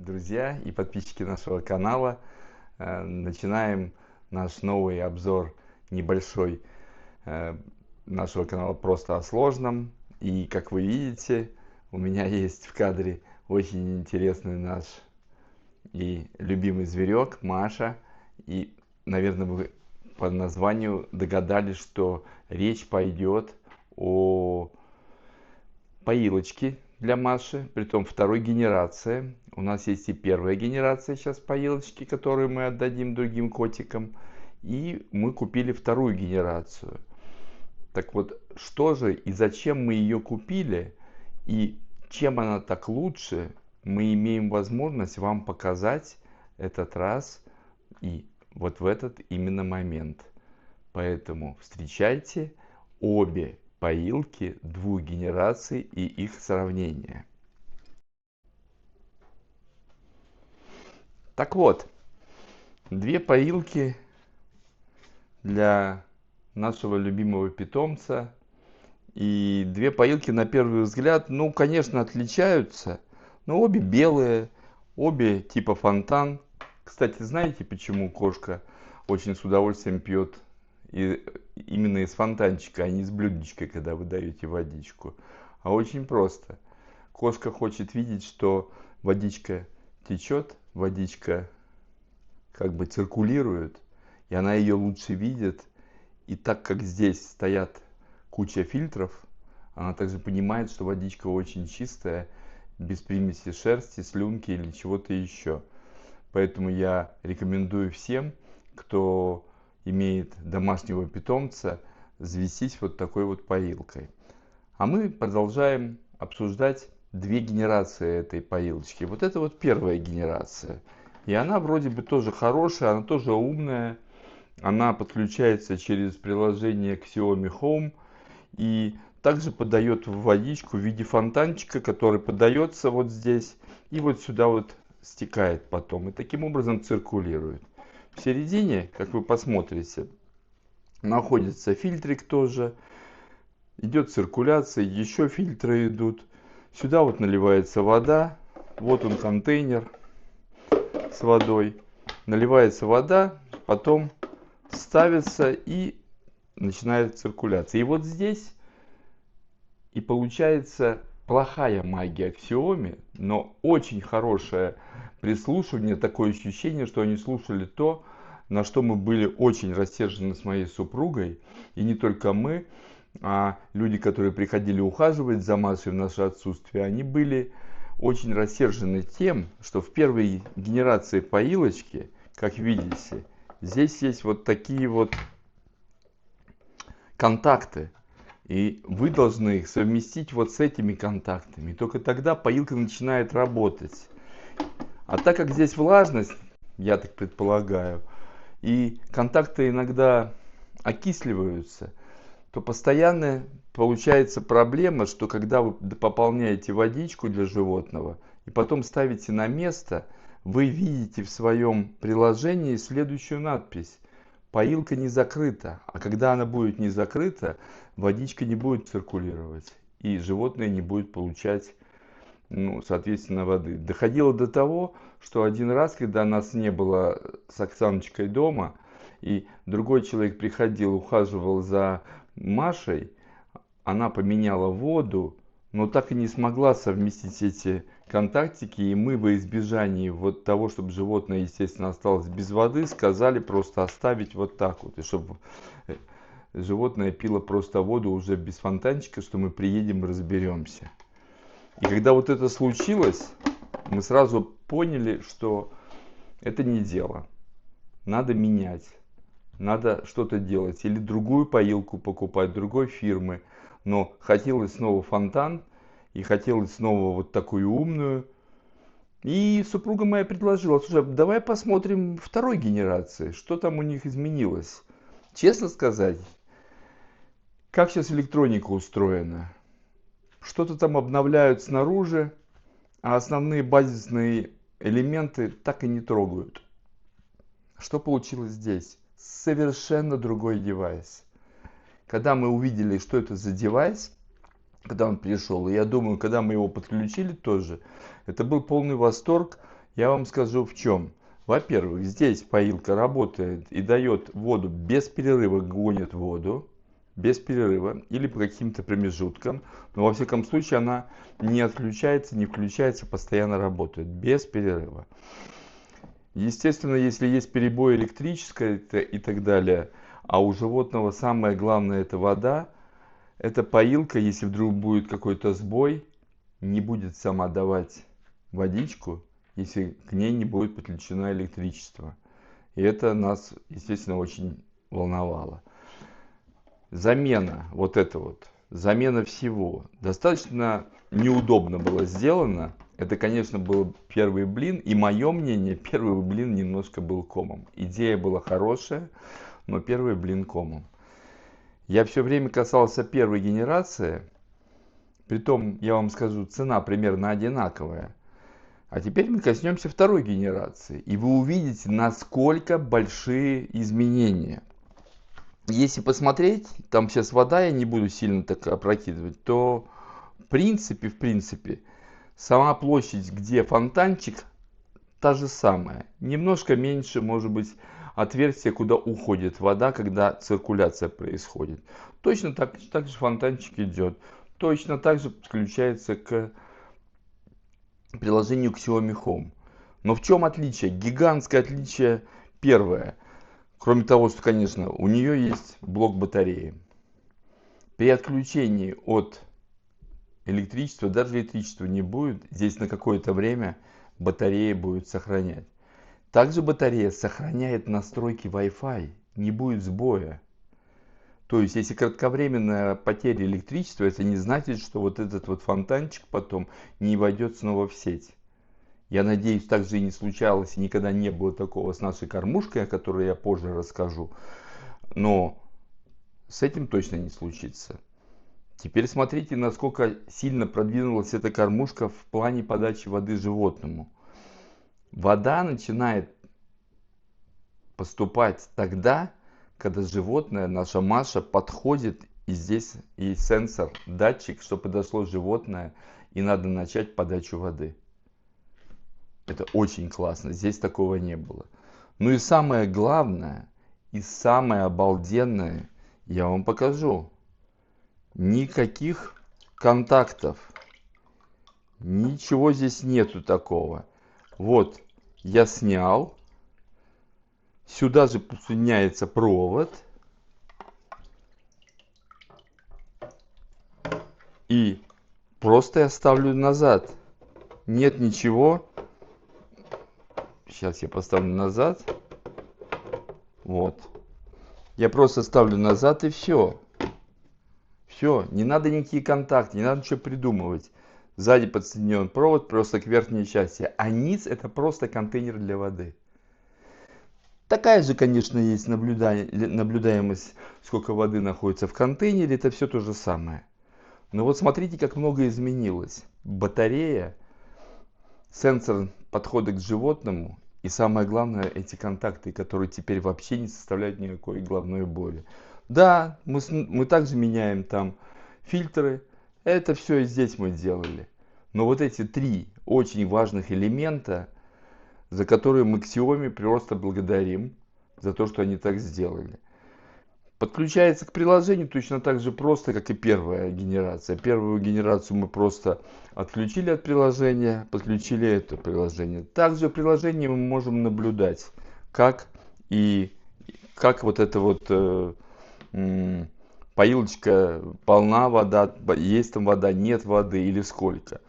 друзья и подписчики нашего канала. Начинаем наш новый обзор небольшой нашего канала «Просто о сложном». И как вы видите, у меня есть в кадре очень интересный наш и любимый зверек Маша. И, наверное, вы по названию догадались, что речь пойдет о поилочке для Маши, притом второй генерации. У нас есть и первая генерация сейчас поилочки, которую мы отдадим другим котикам. И мы купили вторую генерацию. Так вот, что же и зачем мы ее купили, и чем она так лучше, мы имеем возможность вам показать этот раз и вот в этот именно момент. Поэтому встречайте обе поилки двух генераций и их сравнение. Так вот, две поилки для нашего любимого питомца. И две поилки на первый взгляд, ну, конечно, отличаются, но обе белые, обе типа фонтан. Кстати, знаете, почему кошка очень с удовольствием пьет именно из фонтанчика, а не из блюдечка, когда вы даете водичку? А очень просто. Кошка хочет видеть, что водичка течет, водичка как бы циркулирует, и она ее лучше видит. И так как здесь стоят куча фильтров, она также понимает, что водичка очень чистая, без примеси шерсти, слюнки или чего-то еще. Поэтому я рекомендую всем, кто имеет домашнего питомца, завестись вот такой вот поилкой. А мы продолжаем обсуждать две генерации этой поилочки. Вот это вот первая генерация. И она вроде бы тоже хорошая, она тоже умная. Она подключается через приложение к Xiaomi Home и также подает водичку в виде фонтанчика, который подается вот здесь и вот сюда вот стекает потом. И таким образом циркулирует. В середине, как вы посмотрите, находится фильтрик тоже. Идет циркуляция, еще фильтры идут. Сюда вот наливается вода. Вот он контейнер с водой. Наливается вода, потом ставится и начинает циркуляция. И вот здесь и получается плохая магия Xiaomi, но очень хорошее прислушивание, такое ощущение, что они слушали то, на что мы были очень рассержены с моей супругой. И не только мы, а люди, которые приходили ухаживать за Машей в наше отсутствие, они были очень рассержены тем, что в первой генерации поилочки, как видите, здесь есть вот такие вот контакты. И вы должны их совместить вот с этими контактами. И только тогда поилка начинает работать. А так как здесь влажность, я так предполагаю, и контакты иногда окисливаются, то постоянно получается проблема, что когда вы пополняете водичку для животного и потом ставите на место, вы видите в своем приложении следующую надпись: поилка не закрыта. А когда она будет не закрыта, водичка не будет циркулировать, и животное не будет получать, соответственно, воды. Доходило до того, что один раз, когда нас не было с Оксаночкой дома, и другой человек приходил, ухаживал за Машей, она поменяла воду, но так и не смогла совместить эти контактики, и мы во избежании вот того, чтобы животное, естественно, осталось без воды, сказали просто оставить вот так вот, и чтобы животное пило просто воду уже без фонтанчика, что мы приедем и разберемся. И когда вот это случилось, мы сразу поняли, что это не дело, надо менять. Надо что-то делать, или другую поилку покупать, другой фирмы. Но хотелось снова фонтан, и хотелось снова вот такую умную. И супруга моя предложила: слушай, давай посмотрим второй генерации, что там у них изменилось. Честно сказать, как сейчас электроника устроена. Что-то там обновляют снаружи, а основные базисные элементы так и не трогают. Что получилось здесь? Совершенно другой девайс. Когда мы увидели, что это за девайс, когда он пришел, и я думаю, когда мы его подключили тоже, это был полный восторг. Я вам скажу в чем. Во-первых, здесь поилка работает и дает воду без перерыва, гонит воду без перерыва или по каким-то промежуткам. Но во всяком случае она не отключается, не включается, постоянно работает без перерыва. Естественно, если есть перебой электрическое и так далее, а у животного самое главное это вода, эта поилка, если вдруг будет какой-то сбой, не будет сама давать водичку, если к ней не будет подключено электричество. И это нас, естественно, очень волновало. Замена, вот это вот, замена всего, достаточно неудобно было сделано. Это, конечно, был первый блин, и мое мнение, первый блин немножко был комом. Идея была хорошая, но первый блин комом. Я все время касался первой генерации, притом, я вам скажу, цена примерно одинаковая. А теперь мы коснемся второй генерации, и вы увидите, насколько большие изменения. Если посмотреть, там сейчас вода, я не буду сильно так опрокидывать, то в принципе, сама площадь, где фонтанчик, та же самая. Немножко меньше, может быть, отверстие, куда уходит вода, когда циркуляция происходит. Точно так же фонтанчик идет. Точно так же подключается к приложению Xiaomi Home. Но в чем отличие? Гигантское отличие первое. Кроме того, что, конечно, у нее есть блок батареи. При отключении от электричества, даже электричества не будет, здесь на какое-то время батарея будет сохранять. Также батарея сохраняет настройки Wi-Fi, не будет сбоя. То есть, если кратковременная потеря электричества, это не значит, что вот этот вот фонтанчик потом не войдет снова в сеть. Я надеюсь, так же и не случалось, и никогда не было такого с нашей кормушкой, о которой я позже расскажу. Но с этим точно не случится. Теперь смотрите, насколько сильно продвинулась эта кормушка в плане подачи воды животному. Вода начинает поступать тогда, когда животное, наша Маша, подходит, и здесь есть сенсор, датчик, что подошло животное, и надо начать подачу воды. Это очень классно, здесь такого не было. Ну и самое главное, и самое обалденное, я вам покажу. Никаких контактов. Ничего здесь нету такого. Вот, я снял. Сюда же подсоединяется провод. И просто я ставлю назад. Нет ничего. Сейчас я поставлю назад. Вот. Я просто ставлю назад и все. Все, не надо никакие контакты, не надо ничего придумывать. Сзади подсоединен провод просто к верхней части, а низ это просто контейнер для воды. Такая же, конечно, есть наблюдаемость, сколько воды находится в контейнере, это все то же самое. Но вот смотрите, как много изменилось. Батарея, сенсор подхода к животному и самое главное, эти контакты, которые теперь вообще не составляют никакой головной боли. Да, мы также меняем там фильтры, это все и здесь мы делали. Но вот эти три очень важных элемента, за которые мы Xiaomi просто благодарим, за то, что они так сделали. Подключается к приложению точно так же просто, как и первая генерация. Первую генерацию мы просто отключили от приложения, подключили это приложение. Также в приложении мы можем наблюдать, как вот эта вот поилочка, полна вода, есть там вода, нет воды или сколько.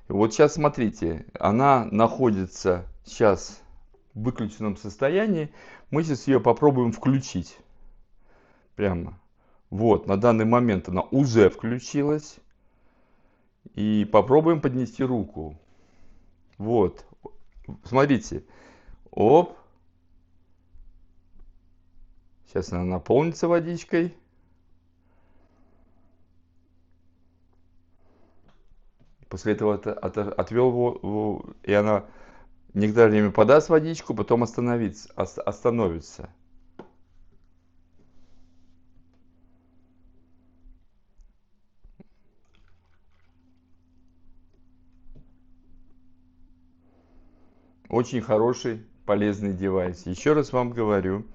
Вот сейчас смотрите, она находится сейчас в выключенном состоянии. Мы сейчас ее попробуем включить. Прямо. Вот, на данный момент она уже включилась. И попробуем поднести руку. Вот. Смотрите. Оп. Сейчас она наполнится водичкой. После этого отвел его, и она некоторое время подаст водичку, потом остановится. Очень хороший, полезный девайс. Еще раз вам говорю,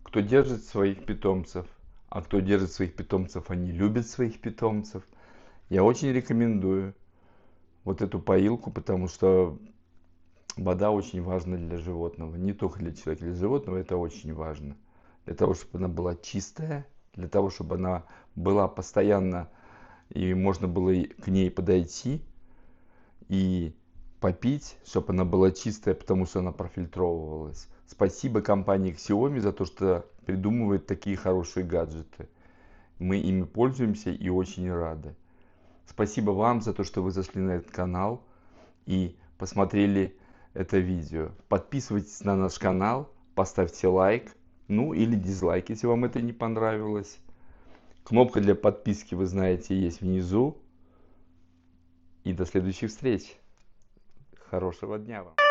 кто держит своих питомцев, а кто держит своих питомцев, они любят своих питомцев, я очень рекомендую вот эту поилку, потому что вода очень важна для животного. Не только для человека, для животного это очень важно. Для того, чтобы она была чистая, для того, чтобы она была постоянно и можно было к ней подойти и попить, чтобы она была чистая, потому что она профильтровывалась. Спасибо компании Xiaomi за то, что придумывает такие хорошие гаджеты. Мы ими пользуемся и очень рады. Спасибо вам за то, что вы зашли на этот канал и посмотрели это видео. Подписывайтесь на наш канал, поставьте лайк, ну или дизлайк, если вам это не понравилось. Кнопка для подписки, вы знаете, есть внизу. И до следующих встреч. Хорошего дня вам.